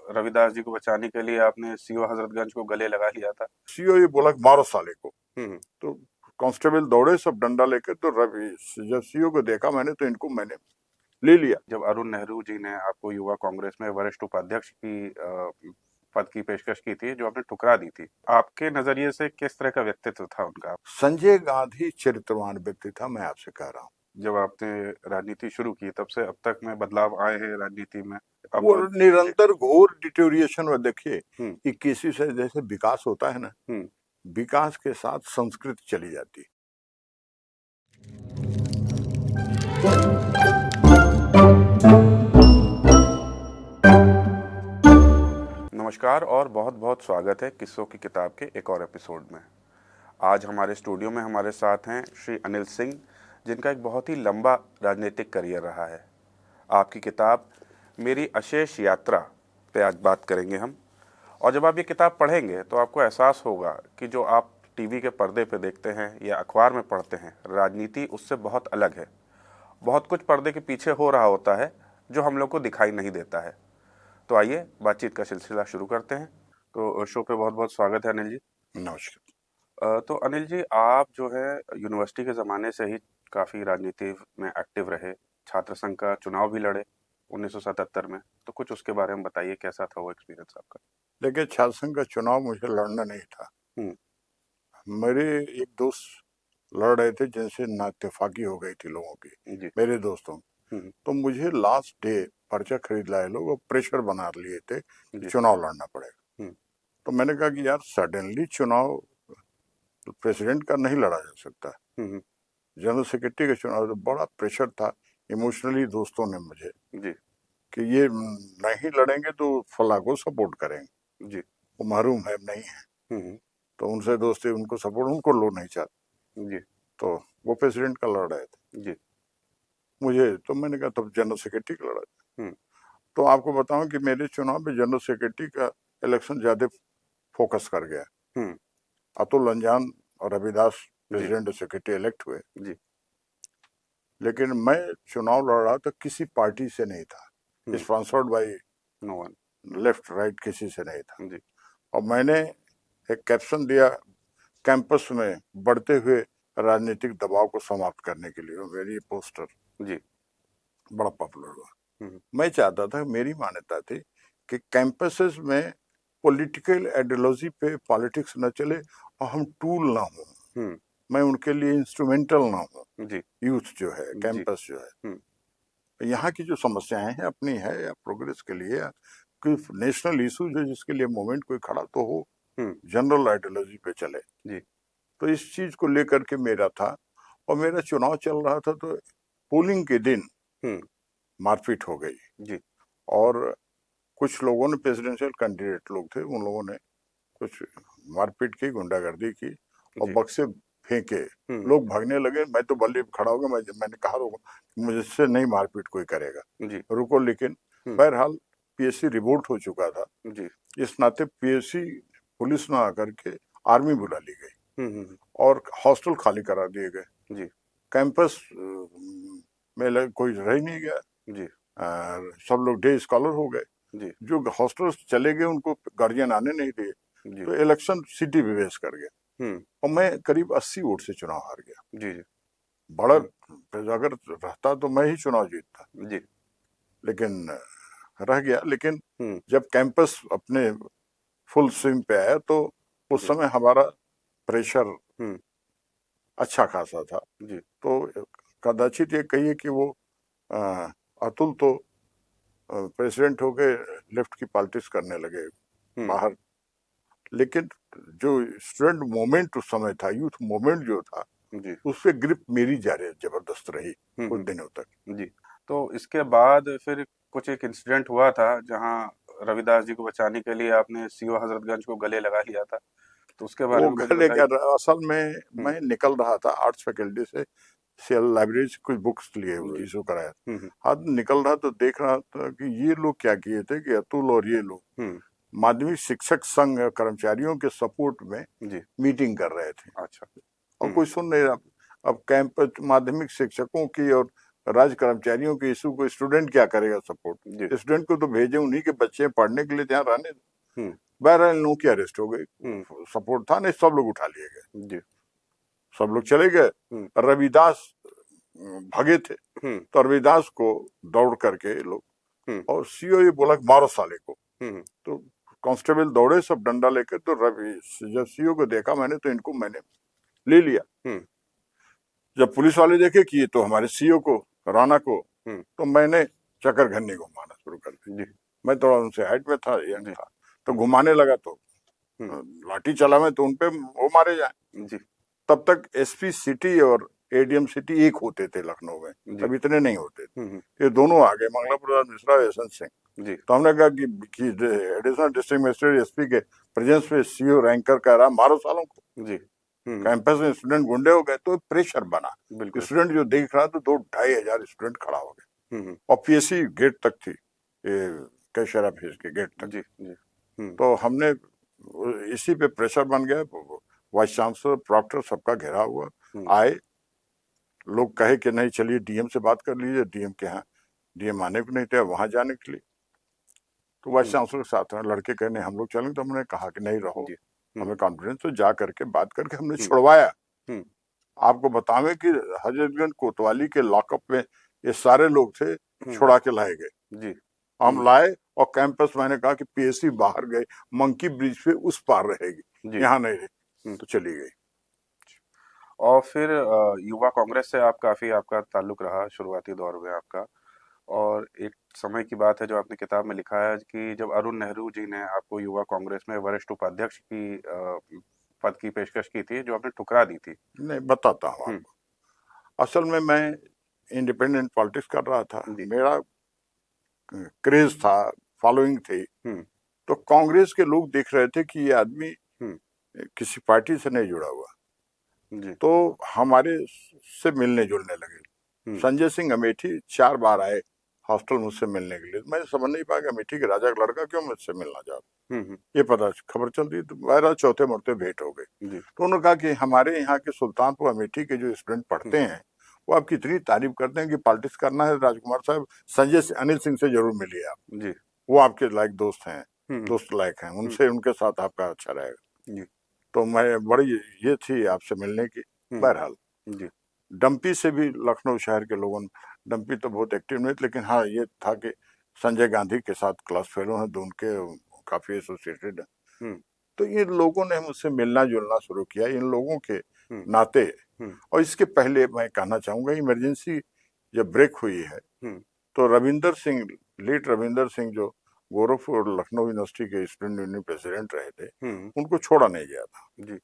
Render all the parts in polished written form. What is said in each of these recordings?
रविदास जी को बचाने के लिए आपने सीओ हजरतगंज को गले लगा लिया था। सीओ ये बोला कि मारो साले को। हम्म। तो कांस्टेबल दौड़े सब डंडा लेके, तो रवि जब सीओ को देखा मैंने, तो इनको मैंने ले लिया। जब अरुण नेहरू जी ने आपको युवा कांग्रेस में वरिष्ठ उपाध्यक्ष की पद की पेशकश की थी, जो आपने ठुकरा दी थी, आपके नजरिए से किस तरह का व्यक्तित्व था उनका? संजय गांधी चरित्रवान व्यक्ति था, मैं आपसे कह रहा हूँ। जब आपने राजनीति शुरू की तब से अब तक में बदलाव आए हैं राजनीति में। अब वो निरंतर घोर डिटोरिएशन में, देखिए 21वीं से जैसे विकास होता है ना, विकास के साथ संस्कृति चली जाती है। नमस्कार और बहुत बहुत स्वागत है किस्सों की किताब के एक और एपिसोड में। आज हमारे स्टूडियो में हमारे साथ हैं श्री अनिल सिंह, जिनका एक बहुत ही लंबा राजनीतिक करियर रहा है। आपकी किताब मेरी अशेष यात्रा पे आज बात करेंगे हम। और जब आप ये किताब पढ़ेंगे तो आपको एहसास होगा कि जो आप टीवी के पर्दे पे देखते हैं या अखबार में पढ़ते हैं, राजनीति उससे बहुत अलग है। बहुत कुछ पर्दे के पीछे हो रहा होता है जो हम लोग को दिखाई नहीं देता है। तो आइए बातचीत का सिलसिला शुरू करते हैं। तो शो पे बहुत बहुत स्वागत है अनिल जी। नमस्कार। तो अनिल जी, आप जो है यूनिवर्सिटी के ज़माने से ही काफ़ी राजनीति में एक्टिव रहे। छात्र संघ का चुनाव भी लड़े 1977 में। तो कुछ उसके बारे में बताइए, कैसा था वो एक्सपीरियंस आपका? देखिए, छात्र संघ का चुनाव मुझे लड़ना नहीं था। मेरे एक दोस्त लड़ रहे थे, जिनसे नाइत्तेफाकी हो गई थी लोगों की, मेरे दोस्तों। तो मुझे लास्ट डे पर्चा खरीद लाए लोग और प्रेशर बना लिए थे कि चुनाव लड़ना पड़ेगा। तो मैंने कहा कि यार, सडनली चुनाव प्रेसिडेंट का नहीं लड़ा जा सकता। जनरल सेक्रेटरी का चुनाव, तो बड़ा प्रेशर था इमोशनली दोस्तों ने मुझे कि ये नहीं लड़ेंगे तो फला को सपोर्ट करेंगे, वो महरूम है नहीं है, तो उनसे दोस्ती, उनको सपोर्ट, उनको लो नहीं चाहते। तो वो प्रेसिडेंट का लड़ रहे थे मुझे, तो मैंने कहा तब जनरल सेक्रेटरी का लड़ा। तो आपको बताऊं कि मेरे चुनाव में जनरल सेक्रेटरी का इलेक्शन ज्यादा फोकस कर गया। अतुल अंजान और रविदास प्रेसिडेंट सेक्रेटरी इलेक्ट हुए, लेकिन मैं चुनाव लड़ रहा तो किसी पार्टी से नहीं था, sponsored by no one, left right किसी से नहीं था। और मैंने एक कैप्शन दिया, कैंपस में बढ़ते हुए राजनीतिक दबाव को समाप्त करने के लिए। मेरी पोस्टर बड़ा पॉपुलर हुआ। मैं चाहता था, मेरी मान्यता थी कि कैंपसेस में पॉलिटिकल आइडियोलॉजी पे पॉलिटिक्स न चले और हम टूल ना हो, मैं उनके लिए इंस्ट्रूमेंटल ना हूँ। यूथ जो है, कैंपस जो है, यहाँ की जो समस्याएं हैं अपनी है या प्रोग्रेस के लिए, कोई नेशनल इशू जो जिसके लिए मूवमेंट कोई खड़ा तो हो, जनरल आइडियोलॉजी पे चले। तो इस चीज को लेकर के मेरा था। और मेरा चुनाव चल रहा था, तो पोलिंग के दिन मारपीट हो गई। और कुछ लोगों ने, प्रेसिडेंशियल कैंडिडेट लोग थे, उन लोगों ने कुछ मारपीट की, गुंडागर्दी की और बक्से फेंके। लोग भागने लगे, मैं तो बल्ले खड़ा हो गया। मैंने कहा रोको, मुझसे नहीं मारपीट कोई करेगा, रुको। लेकिन बहरहाल पीएससी रिवोल्ट हो चुका था। इस नाते पीएससी पुलिस न आकर के आर्मी बुला ली गई और हॉस्टल खाली करा दिए गए। कैंपस में कोई रह नहीं गया। सब लोग डे स्कॉलर हो गए। जो हॉस्टल चले गए उनको गार्जियन आने नहीं दिए। तो इलेक्शन सिटी विवेश कर गया और मैं करीब 80 वोट से चुनाव हार गया। बड़ा अगर रहता तो मैं ही चुनाव जीतता, लेकिन रह गया। लेकिन जब कैंपस अपने फुल स्विंग पे आया, तो उस समय हमारा प्रेशर अच्छा खासा था। तो कदाचित ये कहिए कि वो अतुल तो प्रेसिडेंट हो गए, लेफ्ट की पॉलिटिक्स करने लगे बाहर। लेकिन जो स्टूडेंट मूवमेंट उस समय था, यूथ मूवमेंट जो था, उस पे ग्रिप मेरी जबरदस्त रही कुछ दिनों तक। तो इसके बाद फिर कुछ एक इंसिडेंट हुआ था जहां रविदास जी को बचाने के लिए आपने सीओ हजरतगंज को गले लगा लिया था। तो उसके बारे में गले क्या, असल में मैं निकल रहा था आर्ट्स फैकल्टी से, लाइब्रेरी से कुछ बुक्स लिए हुए इशू कराया। हाथ निकल रहा तो देख रहा था कि ये लोग क्या किए थे कि अतुल और ये लोग माध्यमिक शिक्षक संघ कर्मचारियों के सपोर्ट में मीटिंग कर रहे थे। और कोई सुन नहीं रहा। अब कैंपस माध्यमिक शिक्षकों की और राज्य कर्मचारियों के इशू को स्टूडेंट क्या करेगा सपोर्ट? स्टूडेंट को तो भेजे, उन्हीं के बच्चे पढ़ने के लिए यहाँ रहने दो। बहरहाल लोगों की अरेस्ट हो गई, सपोर्ट था नहीं, सब लोग उठा लिए गए, सब लोग चले गए। रविदास भागे थे, तो रविदास को दौड़ करके लोग, और सीओ ये बोला मारो साले को, तो कांस्टेबल दौड़े सब डंडा लेकर। तो रवि जब सीओ को देखा मैंने, तो इनको मैंने ले लिया। जब पुलिस वाले देखे कि ये तो हमारे सीओ को, राणा को, तो मैंने चक्कर घन्नी घुमाना शुरू कर दी। मैं थोड़ा उनसे हाइट में था, यंग था, तो घुमाने लगा तो लाठी चला मैं, तो उनपे वो मारे जाए। तब तक एसपी सिटी और एडीएम सिटी एक होते थे लखनऊ में, तब इतने नहीं होते थे। ये दोनों आ गए, मंगला प्रसाद मिश्रा, यशवंत सिंह। तो हमने कहा कि एडिशनल डिस्ट्रिक्ट मजिस्ट्रेट एसपी के प्रेजेंस में सीओ रैंकर कह रहा मारो सालों को। कैंपस में स्टूडेंट गुंडे हो गए, तो प्रेशर बना। स्टूडेंट जो देख रहा, तो 2-2,500 स्टूडेंट खड़ा हो गए, और पीएससी गेट तक थी, कैशियर ऑफिस के गेट तक। तो हमने इसी पे प्रेशर बन गया, वाइस चांसलर, प्रॉक्टर, सबका घेरा हुआ। आए लोग, कहे कि नहीं चलिए डीएम से बात कर लीजिए, डीएम के यहाँ, डीएम आने को नहीं थे वहां जाने के लिए। तो वाइस चांसलर के साथ लड़के कहने हम लोग चलेंगे, तो हमने कहा कि नहीं रहो, हमें कॉन्फिडेंस। तो जा करके बात करके हमने छुड़वाया। आपको बतावे कि हजरतगंज कोतवाली के लॉकअप में ये सारे लोग थे, छुड़ा के लाए गए। हम लाए, और कैंपस मैंने कहा कि पीएससी बाहर गए, मंकी ब्रिज पे उस पार रहेगी, यहाँ नहीं रही, तो चली गई। और फिर युवा कांग्रेस से आपका ताल्लुक रहा शुरुआती दौर में आपका, और एक समय की बात है जो आपने किताब में लिखा है कि जब अरुण नेहरू जी ने आपको युवा कांग्रेस में वरिष्ठ उपाध्यक्ष की पद की पेशकश की थी, जो आपने ठुकरा दी थी। नहीं, बताता हूँ आपको। असल में मैं इंडिपेंडेंट पॉलिटिक्स कर रहा था, मेरा क्रेज था, फॉलोइंग थी। तो कांग्रेस के लोग देख रहे थे कि ये आदमी किसी पार्टी से नहीं जुड़ा हुआ, तो हमारे से मिलने जुलने लगे। संजय सिंह अमेठी 4 बार आए हॉस्टल मुझसे मिलने के लिए। मैं समझ नहीं पाया कि अमेठी के राजा का लड़का क्यों मुझसे मिलना चाहता। ये पता खबर चल रही, तो बहरहाल चौथे मुड़ते भेंट हो गई। तो उन्होंने कहा कि हमारे यहाँ के सुल्तानपुर अमेठी के जो स्टूडेंट पढ़ते हैं, वो आपकी इतनी तारीफ करते हैं कि पॉलिटिक्स करना है राजकुमार साहब, अनिल सिंह से जरूर मिलिए आप, वो आपके लायक दोस्त हैं, दोस्त लायक हैं, उनसे, उनके साथ आपका अच्छा रहेगा। तो मैं बड़ी ये थी आपसे मिलने की। बहरहाल डंपी से भी लखनऊ शहर के लोगों ने, डंपी तो बहुत एक्टिव नहीं, लेकिन हाँ ये था कि संजय गांधी के साथ क्लास फेलो हैं, तो उनके काफी एसोसिएटेड है। तो ये लोगों ने मुझसे मिलना जुलना शुरू किया, इन लोगों के नाते। और इसके पहले मैं कहना चाहूंगा, इमरजेंसी जब ब्रेक हुई है, तो रविंदर सिंह, लेट रविंदर सिंह, जो गोरखपुर और लखनऊ यूनिवर्सिटी के स्टूडेंट यूनियन प्रेसिडेंट रहे थे, उनको छोड़ा नहीं गया था।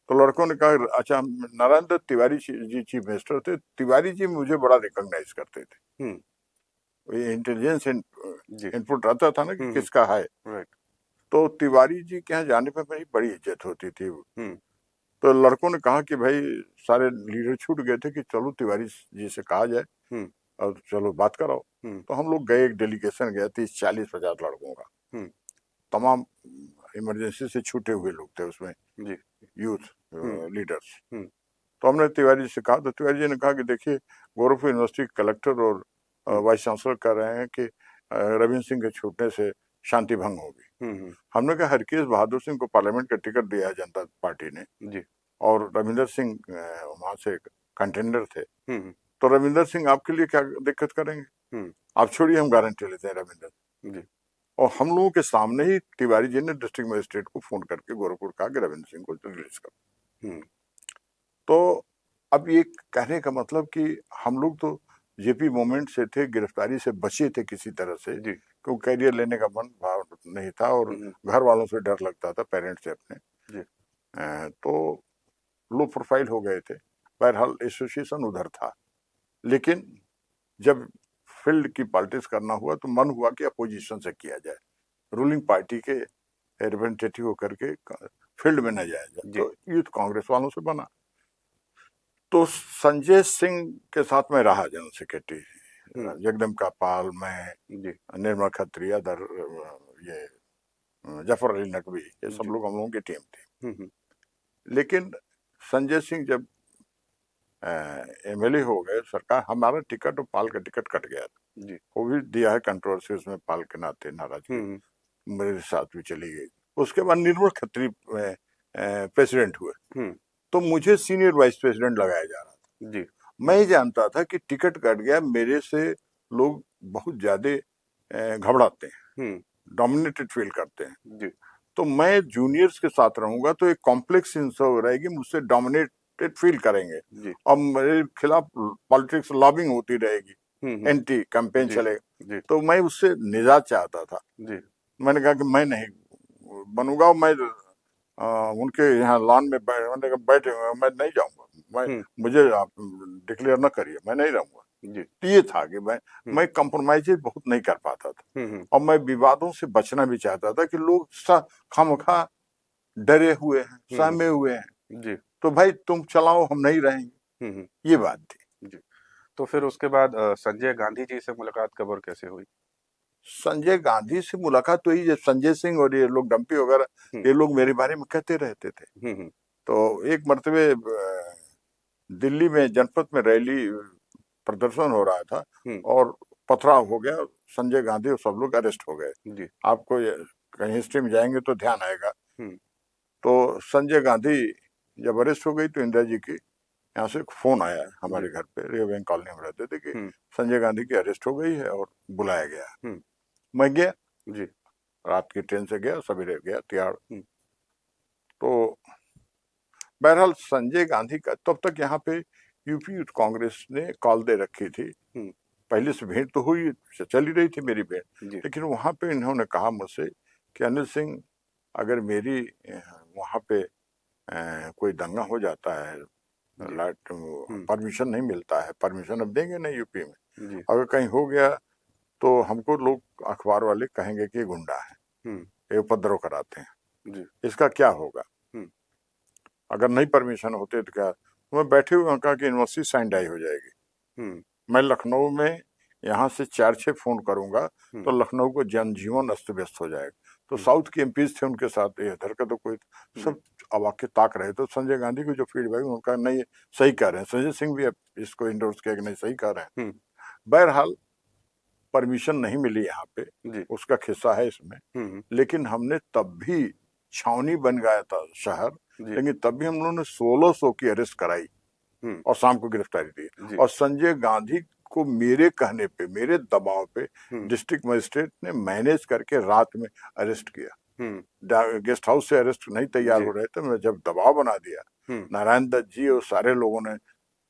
तो लड़कों ने कहा, अच्छा, नारायण दत्त तिवारी जी चीफ मिनिस्टर थे, तिवारी जी मुझे बड़ा रिकॉग्नाइज करते थे। इंटेलिजेंस इनपुट रहता था ना कि किसका है। तो तिवारी जी के यहाँ जाने पर मेरी बड़ी इज्जत होती थी। तो लड़कों ने कहा कि भाई सारे लीडर छूट गए थे कि चलो तिवारी जी से कहा जाए और चलो बात कराओ। तो हम लोग गए, एक डेलीगेशन गया, 30-40-50 लड़कों का, तमाम इमरजेंसी से छूटे हुए लोग थे उसमें, यूथ लीडर्स। तो हमने तिवारी से कहा, तो तिवारी जी ने कहा कि देखिए, गोरखपुर यूनिवर्सिटी कलेक्टर और वाइस चांसलर कह रहे हैं कि रविंद्र सिंह के छूटने से शांति भंग होगी। हमने कहा हरकेश बहादुर सिंह को पार्लियामेंट का टिकट दिया है जनता पार्टी ने, और रविंदर सिंह वहां से कंटेंडर थे, तो रविंदर सिंह आपके लिए क्या दिक्कत करेंगे, आप छोड़िए, हम गारंटी लेते हैं रविंदर। और हम लोगों के सामने ही तिवारी जी ने डिस्ट्रिक्ट मजिस्ट्रेट को फोन करके गोरखपुर कहा कि रविंद्र सिंह को रिलीज करो। तो अब ये कहने का मतलब कि हम लोग तो जेपी मूवमेंट से थे, गिरफ्तारी से बचे थे किसी तरह से, क्योंकि कैरियर लेने का मन भाव नहीं था, और घर वालों से डर लगता था, पेरेंट्स से अपने। तो लो प्रोफाइल हो गए थे। बहरहाल एसोसिएशन उधर था, लेकिन जब फील्ड की पॉलिटिक्स करना हुआ, तो मन हुआ कि अपोजिशन से किया जाए, रूलिंग पार्टी के रिप्रेजेंटेटिव होकर के फील्ड में न जाया जाए। तो यूथ कांग्रेस वालों से बना। तो संजय सिंह के साथ में रहा जनरल सेक्रेटरी, जगदम्बिका पाल, मैं, निर्मल खत्री, ये जफर अली नकवी, ये सब लोग हम लोगों की टीम थी। लेकिन संजय सिंह जब एमएलए हो गए, सरकार, हमारा टिकट और पाल का टिकट कट गया था जी। वो भी दिया है कंट्रोवर्सी उसमें, पाल के नाते नाराजगी मेरे साथ भी चली गई। उसके बाद निर्मल खत्री प्रेसिडेंट हुए, तो मुझे सीनियर वाइस प्रेसिडेंट लगाया जा रहा था जी। मैं ही जानता था कि टिकट कट गया, मेरे से लोग बहुत ज्यादा घबराते हैं, डोमिनेटेड फील करते हैं जी। तो मैं जूनियर्स के साथ रहूंगा तो एक कॉम्प्लेक्स रहेगी, मुझसे डोमिनेटेड फील करेंगे जी। और मेरे खिलाफ पॉलिटिक्स लॉबिंग होती रहेगी, एंटी कैंपेन जी। चलेगा। जी। तो मैं उससे निजात चाहता था। जी। मैंने कहा कि मैं नहीं बनूंगा, मैं उनके यहाँ लॉन में मैंने कहा बैठे हुए मैं नहीं जाऊंगा, मैं मुझे आप डिक्लेयर न करिए, मैं नहीं रहूंगा। तो ये था कि मैं कंप्रोमाइज बहुत नहीं कर पाता था और मैं विवादों से बचना भी चाहता था कि लोग खामखा डरे हुए हैं, सहमे हुए हैं जी। तो भाई तुम चलाओ, हम नहीं रहेंगे, ये बात थी। जी। तो फिर उसके बाद संजय गांधी जी से मुलाकात कब और कैसे हुई? संजय गांधी से मुलाकात तो ही, संजय सिंह और ये लोग डंपी वगैरह ये लोग मेरे बारे में कहते रहते थे। तो एक मर्तबे दिल्ली में जनपद में रैली प्रदर्शन हो रहा था और पथराव हो गया, संजय गांधी और सब लोग अरेस्ट हो गए। आपको कहीं हिस्ट्री में जाएंगे तो ध्यान आएगा। तो संजय गांधी जब अरेस्ट हो गई तो इंदिरा जी की यहाँ से फोन आया हमारे घर पे, रिया बैंक कॉलोनी में रहते थे, कि संजय गांधी की अरेस्ट हो गई है और बुलाया गया। मैं गया जी, रात की ट्रेन से गया, सवेरे गया तिहाड़। तो बहरहाल संजय गांधी का तब तक यहाँ पे यूपी यूथ कांग्रेस ने कॉल दे रखी थी, पहले से भेंट तो हुई, चली रही थी मेरी भेंट, लेकिन वहां पे इन्होंने कहा मुझसे कि अनिल सिंह, अगर मेरी वहां पे कोई दंगा हो जाता है, परमिशन नहीं मिलता है, परमिशन अब देंगे नहीं यूपी में, अगर कहीं हो गया तो हमको लोग अखबार वाले कहेंगे कि गुंडा है, ये उपद्रव कराते हैं, इसका क्या होगा? अगर नहीं परमिशन होते तो क्या? मैं बैठे हुए कहा कि यूनिवर्सिटी सैंडाई हो जाएगी, मैं लखनऊ में यहाँ से 4-6 फोन करूंगा तो लखनऊ को जनजीवन अस्त व्यस्त हो जाएगा। तो साउथ के एमपीज थे उनके साथ, इधर का तो कोई, सब अवाक के ताक रहे। तो संजय गांधी को जो फीडबैक उनका, नहीं सही कह रहे हैं, संजय सिंह भी इसको इंडोर्स किया कि नहीं सही कह रहे हैं। बहरहाल परमिशन नहीं मिली यहाँ पे, उसका खिस्सा है इसमें, लेकिन हमने तब भी छावनी बन गया था शहर, लेकिन तब भी हम लोगों ने 1600 की अरेस्ट कराई और शाम को गिरफ्तारी दी। और संजय गांधी को मेरे कहने पे, मेरे दबाव पे डिस्ट्रिक्ट मजिस्ट्रेट ने मैनेज करके रात में अरेस्ट किया। गेस्ट हाउस से अरेस्ट नहीं तैयार हो रहे थे, मैं जब दबाव बना दिया, नारायण दत्त जी और सारे लोगों ने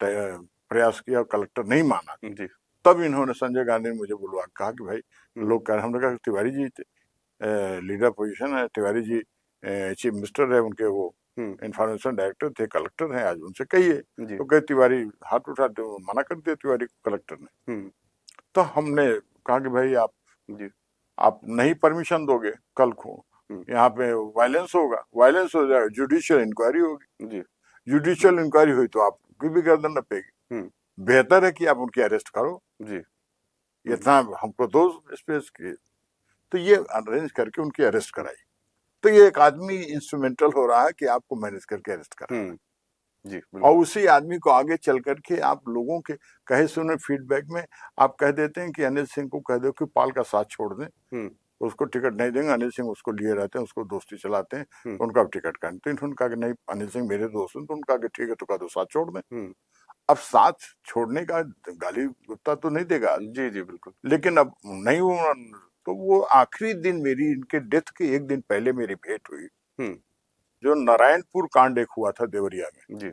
प्रयास किया और कलेक्टर नहीं माना, तब इन्होंने, संजय गांधी ने मुझे बुलवा कहा कि भाई लोग कह रहे, हमने कहा तिवारी जी लीडर पोजीशन है, तिवारी जी चीफ मिनिस्टर है उनके, वो इंफॉर्मेशन डायरेक्टर थे, कलेक्टर हैं, आज उनसे कहिए। तो कहे तिवारी हाथ उठाते, मना कर दिया तिवारी कलेक्टर ने। तो हमने कहा कि भाई आप नहीं परमिशन दोगे, कल को यहाँ पे वायलेंस होगा, वायलेंस हो जाएगा, जुडिशियल इंक्वायरी होगी, जुडिशियल इंक्वायरी हुई तो आपकी भी गर्दन नपेगी, बेहतर है कि आप उनकी अरेस्ट करो जी, इतना हमको दो स्पेस की। तो ये अरेंज करके उनकी अरेस्ट कराई। तो ये एक आदमी इंस्ट्रूमेंटल हो रहा है कि आपको मैनेज करके अरेस्ट करा जी, और उसी आदमी को आगे चल करके आप लोगों के कहे सुने फीडबैक में आप कह देते हैं कि अनिल सिंह को कह दो कि पाल का साथ छोड़ दें, उसको टिकट नहीं देंगे, अनिल सिंह उसको लिए रहते हैं, उसको दोस्ती चलाते हैं, उनका टिकट करें। तो इन्होंने कहा कि नहीं, अनिल सिंह मेरे दोस्त हैं, तो उनका कि ठीक है, तो कह दो साथ छोड़ दें। अब साथ छोड़ने का गाली गुप्ता तो नहीं देगा जी, बिल्कुल, लेकिन अब नहीं हुआ। तो वो आखिरी दिन मेरी, इनके डेथ के एक दिन पहले मेरी भेंट हुई, जो नारायणपुर कांड एक हुआ था देवरिया में जी,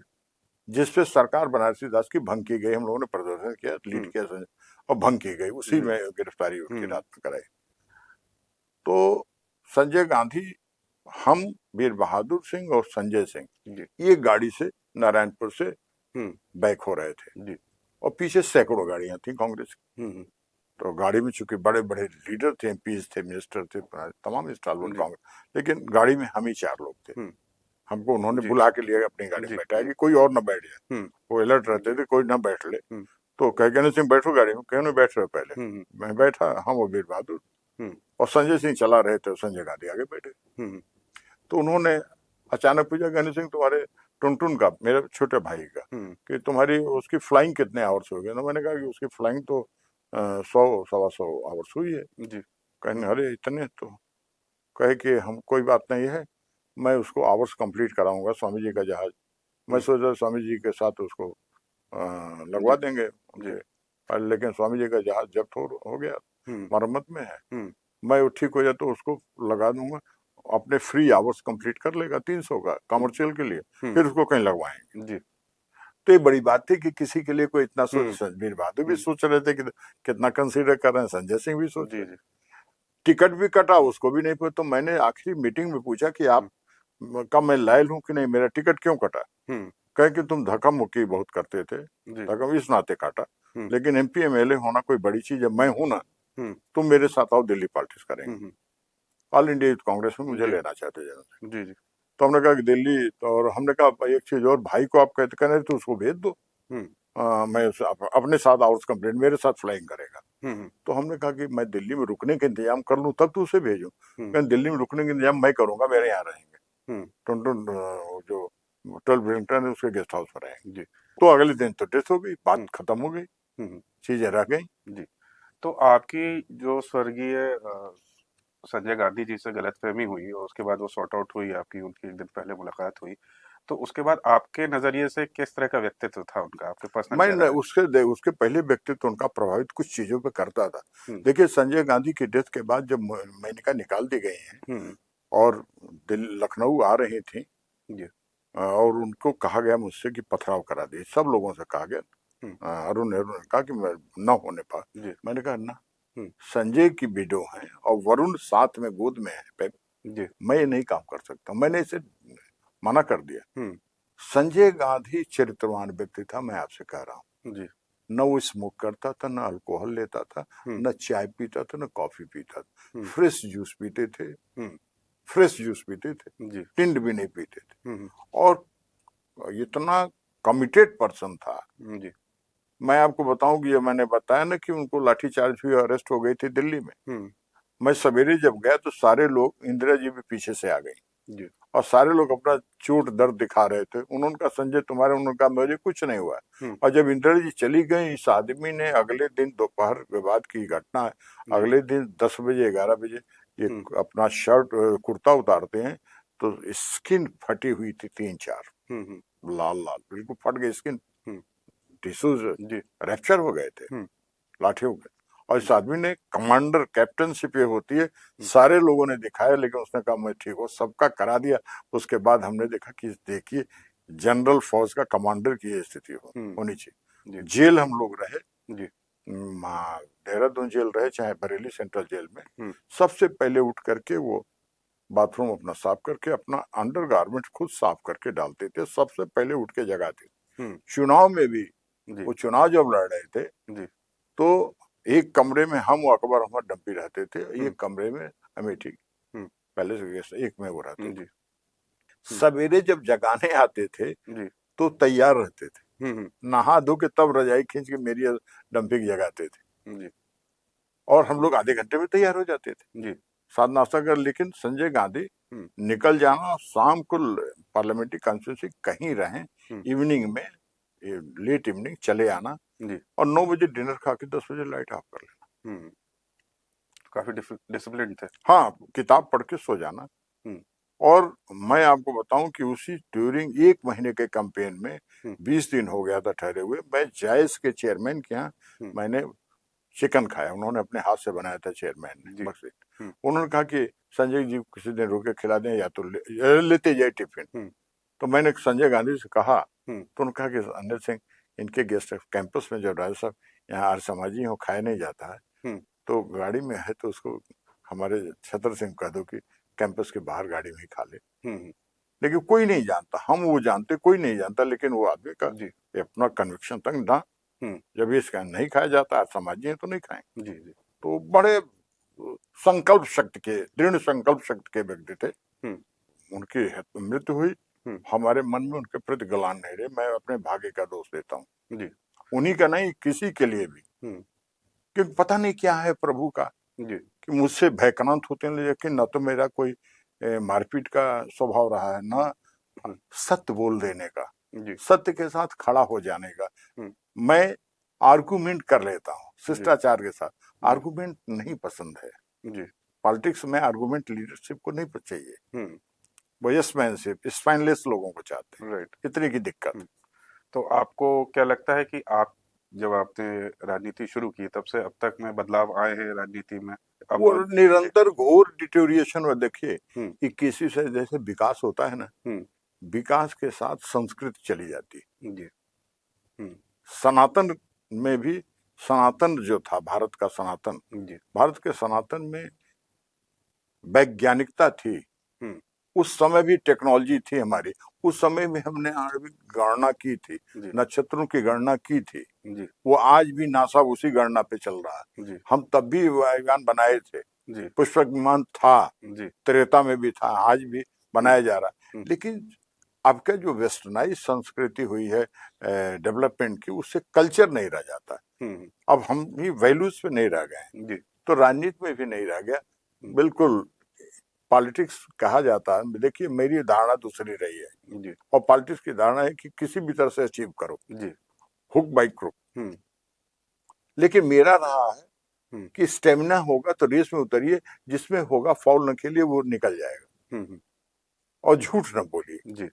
जिसपे सरकार बनारसी दास की भंग की गई, हम लोगों ने प्रदर्शन किया, लीड किया और भंग की गई, उसी में गिरफ्तारी उनकी रात में कराई। तो संजय गांधी, हम, वीर बहादुर सिंह और संजय सिंह ये गाड़ी से नारायणपुर से बैक हो रहे थे जी, और पीछे सैकड़ों गाड़ियां थी कांग्रेस की। तो गाड़ी में चूंकि बड़े बड़े लीडर थे, एमपीज थे, मिनिस्टर थे, तमाम स्टालवर्ड कांग्रेस, लेकिन गाड़ी में हम ही 4 लोग थे। हमको उन्होंने बुला के लिए अपनी गाड़ी में बैठाया कि कोई और ना बैठ जाए, वो अलर्ट रहते थे, कोई ना बैठ ले। तो कह सिंह बैठो गाड़ी में, कहने बैठ रहे पहले, मैं बैठा, हम वो वीर बहादुर और संजय सिंह चला रहे थे, संजय गांधी आगे बैठे। तो उन्होंने अचानक पूछा, गणेश सिंह टुनटुन का, मेरे छोटे भाई का, कि तुम्हारी उसकी फ्लाइंग कितने आवर्स हो गए? तो मैंने कहा कि उसकी फ्लाइंग तो 100 सवा 100 आवर्स हुई है जी। कहने अरे इतने? तो कहे कि हम कोई बात नहीं है, मैं उसको आवर्स कंप्लीट कराऊंगा, स्वामी जी का जहाज। मैं सोचा स्वामी जी के साथ उसको लगवा देंगे उनके, लेकिन स्वामी जी का जहाज जब्त हो गया, मरम्मत में है। मैं वो ठीक हो जाए तो उसको लगा दूंगा, अपने फ्री आवर्स कंप्लीट कर लेगा 300 का कमर्शियल के लिए, फिर उसको कहीं लगवाएंगे जी। तो ये बड़ी बात थी कि किसी के लिए कोई इतना सोच। रणबीर बहादुर भी सोच रहे थे कि कितना कंसीडर कर रहे हैं, संजय सिंह भी सोच रहे थे। टिकट भी कटा, उसको भी नहीं पता। तो मैंने आखिरी मीटिंग में पूछा कि आप का मैं लायल हूं कि नहीं, मेरा टिकट क्यों कटा? कहे कि तुम धक्का मुक्की बहुत करते थे, धक्का इस नाते काटा, लेकिन एमपी एमएलए होना कोई बड़ी चीज है, मैं हूं ना, तुम मेरे साथ आओ, दिल्ली पॉलिटिक्स करेंगे, ऑल इंडिया यूथ कांग्रेस में मुझे लेना चाहते जी जी। तो हमने कहा कि दिल्ली, और हमने कहा एक चीज और, भाई को आप कहते कहने तो उसको भेज दो, मैं अपने साथ आवर्स कंप्लीट मेरे साथ फ्लाइंग करेगा। तो हमने कहा कि मैं दिल्ली में रुकने का इंतजाम कर लूं तब तो उसे भेजूं, दिल्ली में रुकने का इंतजाम मैं करूंगा, मेरे यहाँ रहेंगे। टुनटुन जो होटल ब्रिंगटन है उसके गेस्ट हाउस में रहेंगे जी। तो अगले दिन तो डेथ हो गई, बात खत्म हो गई, चीजें रह गई जी। तो आपकी जो स्वर्गीय संजय गांधी जी से गलतफहमी हुई और उसके बाद वो सॉर्ट आउट हुई, आपकी उनकी एक दिन पहले मुलाकात हुई, तो उसके बाद आपके नजरिए से किस तरह का व्यक्तित्व था उनका, आपके पर्सनल? मैं उसके पहले व्यक्तित्व उनका प्रभावित कुछ चीजों पे करता था। देखिए, संजय गांधी की डेथ के बाद जब मेनका निकाल दी गई है और लखनऊ आ रही थी और उनको कहा गया मुझसे कि पथराव करा दे, सब लोगों से कहा गया, अरुण नेहरू ने कहा कि मैं न होने पा। मैंने कहा ना, संजय की विडो है और वरुण साथ में गोद में है, मैं ये नहीं काम कर सकता, मैंने इसे मना कर दिया। संजय गांधी चरित्रवान व्यक्ति था, मैं आपसे कह रहा हूँ। न वो स्मोक करता था, न अल्कोहल लेता था, न चाय पीता था, न कॉफी पीता था, फ्रेश जूस पीते थे, फ्रेश जूस पीते थे, टिंड भी नहीं पीते थे, और इतना कमिटेड पर्सन था जी। मैं आपको बताऊं कि ये मैंने बताया ना कि उनको लाठीचार्ज हुई, अरेस्ट हो गई थी दिल्ली में। मैं सवेरे जब गया तो सारे लोग, इंदिरा जी भी पीछे से आ गई और सारे लोग अपना चोट दर्द दिखा रहे थे। उन्होंने कहा संजय तुम्हारे, उन्होंने कहा मुझे कुछ नहीं हुआ। और जब इंदिरा जी चली गई, इस आदमी ने अगले दिन, दोपहर के बाद की घटना है, अगले दिन 10 बजे 11 बजे ये अपना शर्ट कुर्ता उतारते हैं तो स्किन फटी हुई थी, 3-4 लाल लाल बिल्कुल फट गई स्किन, टिश्यूज रैप्चर हो गए थे, लाठी हो गए। और इस आदमी ने कमांडर, कैप्टनशिप ये होती है, सारे लोगों ने दिखाया, लेकिन उसने कहा मैं ठीक हूँ, सबका करा दिया। उसके बाद हमने देखा कि देखिए जनरल फौज का कमांडर की स्थिति होनी चाहिए। जेल हम लोग रहे, देहरादून जेल रहे चाहे बरेली सेंट्रल जेल में, सबसे पहले उठ करके वो बाथरूम अपना साफ करके, अपना अंडर गारमेंट खुद साफ करके डालते थे, सबसे पहले उठ के जगाते थे। चुनाव में भी वो चुनाव जब लड़ रहे थे तो एक कमरे में हम अकबर अहमद डंपी रहते थे, एक कमरे में अमेठी पहले से एक में वो रहते थे। सवेरे जब जगाने आते थे तो तैयार रहते थे, नहा धो के तब रजाई खींच के मेरी डंपी की जगाते थे और हम लोग आधे घंटे में तैयार हो जाते थे, साथ नाश्ता कर। लेकिन संजय गांधी निकल जाना, शाम को पार्लियामेंट्री कॉन्स्टिट्यूंसी कहीं रहे, इवनिंग में लेट इवनिंग चले आना और 9 बजे डिनर खा के 10 बजे लाइट ऑफ कर लेना। काफी डिसिप्लिन थे। हाँ, किताब पढ़ के सो जाना। और मैं आपको बताऊं कि उसी ड्यूरिंग 1 महीने के कैंपेन में 20 दिन हो गया था ठहरे हुए, मैं जायस के चेयरमैन के यहाँ मैंने चिकन खाया, उन्होंने अपने हाथ से बनाया था चेयरमैन ने बक्से। उन्होंने कहा कि संजय जी किसी दिन रोके खिला दें या तो लेते जाए टिफिन। तो मैंने संजय गांधी से कहा तो उन्होंने कहा कि अनिल सिंह, इनके गेस्ट कैंपस में जब राजा साहब यहाँ आर्य समाजी हो, खाया नहीं जाता है, तो गाड़ी में है तो उसको हमारे छतर सिंह कह दो कि कैंपस के बाहर गाड़ी में ही खा ले। लेकिन कोई नहीं जानता, हम वो जानते, कोई नहीं जानता, लेकिन वो आदमी का अपना कन्विक्शन तक ना, जब इसका नहीं खाया जाता, समाजी है तो नहीं खाएंगे। तो बड़े संकल्प शक्ति के, दृढ़ संकल्प शक्ति के व्यक्ति थे। उनकी मृत्यु हुई, हमारे मन में उनके प्रति गलान नहीं रहे। मैं अपने भाग्य का दोष देता हूँ, उन्हीं का नहीं, किसी के लिए भी, क्योंकि पता नहीं क्या है प्रभु का कि मुझसे भयक्रांत होते हैं। लेकिन न तो मेरा कोई मारपीट का स्वभाव रहा है, न सत्य बोल देने का, जी, सत्य के साथ खड़ा हो जाने का। हम्म, मैं आर्गुमेंट कर लेता हूँ शिष्टाचार के साथ, आर्गुमेंट नहीं पसंद है। जी, पॉलिटिक्स में आर्गुमेंट लीडरशिप को नहीं चाहिए, हम्म, वो यसमैनशिप, स्पाइनलेस लोगों को चाहते राइट। हैं, इतने की दिक्कत। तो आपको क्या लगता है कि आप जब आपने राजनीति शुरू की तब से अब तक में बदलाव आए हैं राजनीति में? वो अब निरंतर घोर डिटोरिएशन में देखिए, हम्म, 21वीं से जैसे विकास होता है ना, हम्म, विकास के साथ संस्कृति चली जाती है। जी, हम्म, सनातन में भी, सनातन जो था भारत का सनातन, जी, भारत के सनातन में वैज्ञानिकता थी। हम्म, उस समय भी टेक्नोलॉजी थी हमारी, उस समय में हमने आणविक गणना की थी, जी, नक्षत्रों की गणना की थी। जी, वो आज भी नासा उसी गणना पे चल रहा है। जी, हम तब भी वायुयान बनाए थे, जी, पुष्पक विमान था, जी, त्रेता में भी था, आज भी बनाया जा रहा है। हम्म, लेकिन अब का जो वेस्टर्नाइज संस्कृति हुई है डेवलपमेंट की, उससे कल्चर नहीं रह जाता। हम्म, अब हम भी वैल्यूज पे नहीं रह गए, जी, तो राजनीति में भी नहीं रह गया। हम्म, बिल्कुल पॉलिटिक्स कहा जाता है, देखिए मेरी धारणा दूसरी रही है, जी, और पॉलिटिक्स की धारणा है कि किसी भी तरह से अचीव करो, जी, हुक बाई क्रुक। हम्म, लेकिन मेरा रहा है हम्म, कि स्टेमिना होगा तो रेस में उतरिए, जिसमें होगा फाउल न खेलिए, वो निकल जाएगा, हम्म, और झूठ न बोलिए। जी,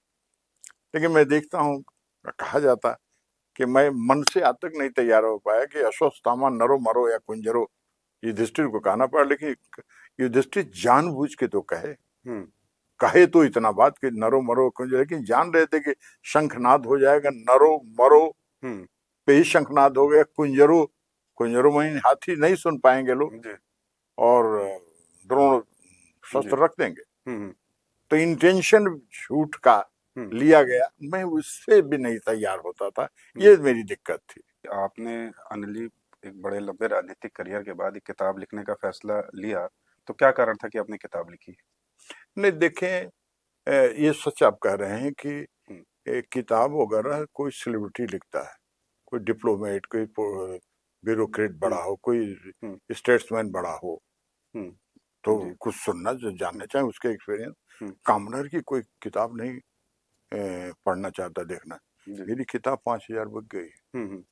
लेकिन मैं देखता हूँ, कहा जाता कि मैं मन से आज तक नहीं तैयार हो पाया कि अश्वत्थामा नरो मरो या कुंजरो, युधिष्ठिर को कहना पड़ा। लेकिन युधिष्ठिर जानबूझ के तो हम्म, कहे तो इतना बात कि नरो मरो कुंजरो, लेकिन जान रहे थे कि शंखनाद हो जाएगा, नरो मरो हम्म, पे ही शंखनाद हो गया, कुंजरो, कुंजरो में हाथी नहीं सुन पाएंगे लोग, जी, और द्रोण जी, शस्त्र रख देंगे। हम्म, तो इंटेंशन झूठ का हम्म, लिया गया, मैं उससे भी नहीं तैयार होता था, जी। ये मेरी दिक्कत थी। आपने अनिल जी एक बड़े लंबे राजनीतिक करियर के बाद एक किताब लिखने का फैसला लिया, तो क्या कारण था कि आपने किताब लिखी? नहीं देखें, ये सच आप कह रहे हैं कि हम्म, किताब वगैरह कोई सेलिब्रिटी लिखता है, कोई डिप्लोमेट, कोई ब्यूरोक्रेट बड़ा हम्म, हो, कोई हम्म, स्टेट्समैन बड़ा हो, हम्म, तो जी, कुछ सुनना जो जानना चाहे उसके एक्सपीरियंस। हम्म, कामनर की कोई किताब नहीं पढ़ना चाहता, देखना। जी, मेरी किताब 5,000 बिक गई, हम्म,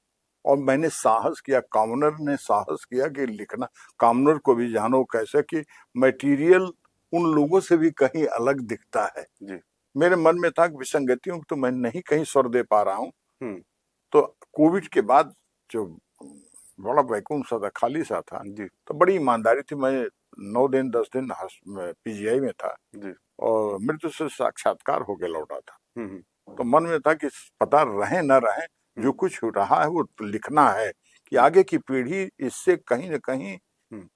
और मैंने साहस किया, कामनर ने साहस किया कि लिखना। कामनर को भी जानो कैसे कि मटेरियल उन लोगों से भी कहीं अलग दिखता है। जी, मेरे मन में था कि विसंगतियों तो मैं नहीं कहीं स्वर दे पा रहा हूँ। हम्म, तो कोविड के बाद जो बड़ा वैकुंठ सा था, खाली सा था, जी, तो बड़ी ईमानदारी थी। मैं 9 दिन 10 दिन पीजीआई में था, जी, और मृत्यु से साक्षात्कार होके लौटा था। हम्म, तो मन में था कि पता रहे न रहे, हम्म, जो कुछ रहा है वो लिखना है, कि हम्म, आगे की पीढ़ी इससे कहीं न कहीं हम्म,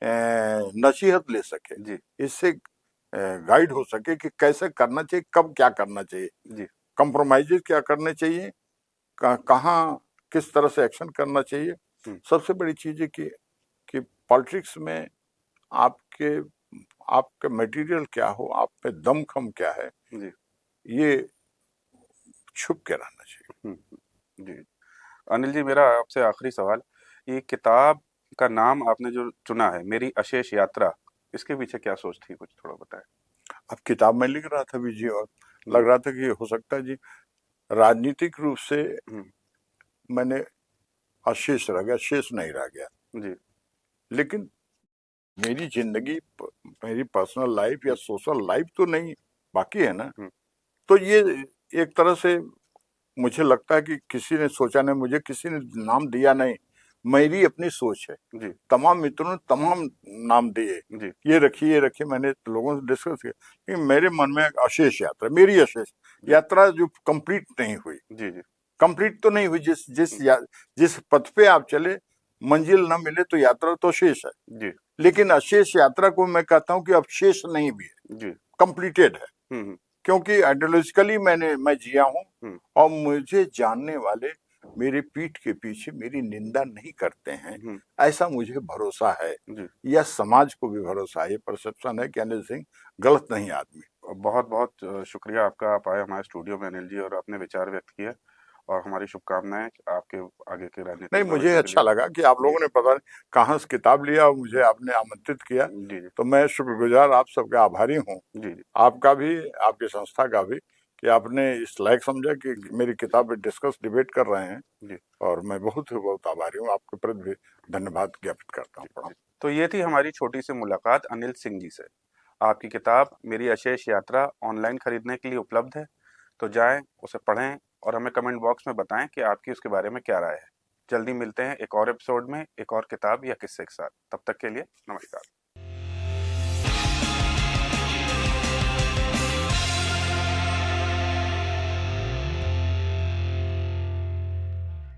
नसीहत ले सके, जी, इससे गाइड हो सके कि कैसे करना चाहिए, कब क्या करना चाहिए, जी, कंप्रोमाइजेज क्या करने चाहिए, कहाँ किस तरह से एक्शन करना चाहिए। हम्म, सबसे बड़ी चीज है कि पॉलिटिक्स में आपके आपका मटेरियल क्या हो, आप पे दमखम क्या है, जी, ये छुप के रहना चाहिए। जी। अनिल जी, मेरा आपसे आखिरी सवाल, ये किताब का नाम आपने जो चुना है, मेरी अशेष यात्रा, इसके पीछे क्या सोच थी, कुछ थोड़ा बताएं? अब किताब में लिख रहा था भी जी, और जी, लग रहा था कि हो सकता है जी, राजनीतिक रूप से हम्म, मैंने अशेष रह गया, शेष नहीं रह गया। जी, लेकिन मेरी जिंदगी, मेरी पर्सनल लाइफ या हम्म, सोशल लाइफ तो नहीं बाकी है ना। हम्म, तो ये एक तरह से मुझे लगता है कि किसी ने सोचा नहीं, मुझे किसी ने नाम दिया नहीं, मेरी अपनी सोच है। जी, तमाम मित्रों ने तमाम नाम दिए, जी, ये रखिए ये रखिए, मैंने लोगों से डिस्कस किया, लेकिन मेरे मन में एक अशेष यात्रा, मेरी अशेष जी, यात्रा जो कंप्लीट नहीं हुई। जी, जी, कंप्लीट तो नहीं हुई, हम्म, जिस पथ पे आप चले, मंजिल न मिले तो यात्रा तो शेष है। जी, लेकिन अशेष यात्रा को मैं कहता हूं कि अब शेष नहीं भी है, जी, कंप्लीटेड है। हम्म, क्योंकि आइडियोलॉजिकली मैं जिया हूं, हम्म, और मुझे जानने वाले मेरे पीठ के पीछे मेरी निंदा नहीं करते हैं, हम्म, ऐसा मुझे भरोसा है। जी। यह समाज को भी भरोसा है, ये परसेप्शन है कि अनिल सिंह गलत नहीं आदमी। बहुत बहुत शुक्रिया आपका, आप आए हमारे स्टूडियो में अनिल जी, और अपने विचार व्यक्त किए, और हमारी शुभकामनाएं आपके आगे के नहीं, राजनीतिक मुझे भविष्य के अच्छा लिए। लगा कि आप जी, लोगों ने पता नहीं कहाँ से किताब लिया और मुझे आपने आमंत्रित किया। जी, जी, तो मैं शुक्रगुजार, आप सबका आभारी हूँ, जी, जी, आपका भी, आपकी संस्था का भी, कि आपने इस लायक समझा कि मेरी किताब पे डिस्कस डिबेट कर रहे हैं जी। और मैं बहुत आभारी हूँ, आपके प्रति भी धन्यवाद ज्ञापित करता हूँ। तो ये थी हमारी छोटी सी मुलाकात अनिल सिंह जी से। आपकी किताब मेरी अशेष यात्रा ऑनलाइन खरीदने के लिए उपलब्ध है, तो जाएं, उसे पढ़ें और हमें कमेंट बॉक्स में बताएं कि आपकी उसके बारे में क्या राय है। जल्दी मिलते हैं एक और एपिसोड में, एक और किताब या किस्से के साथ। तब तक के लिए नमस्कार।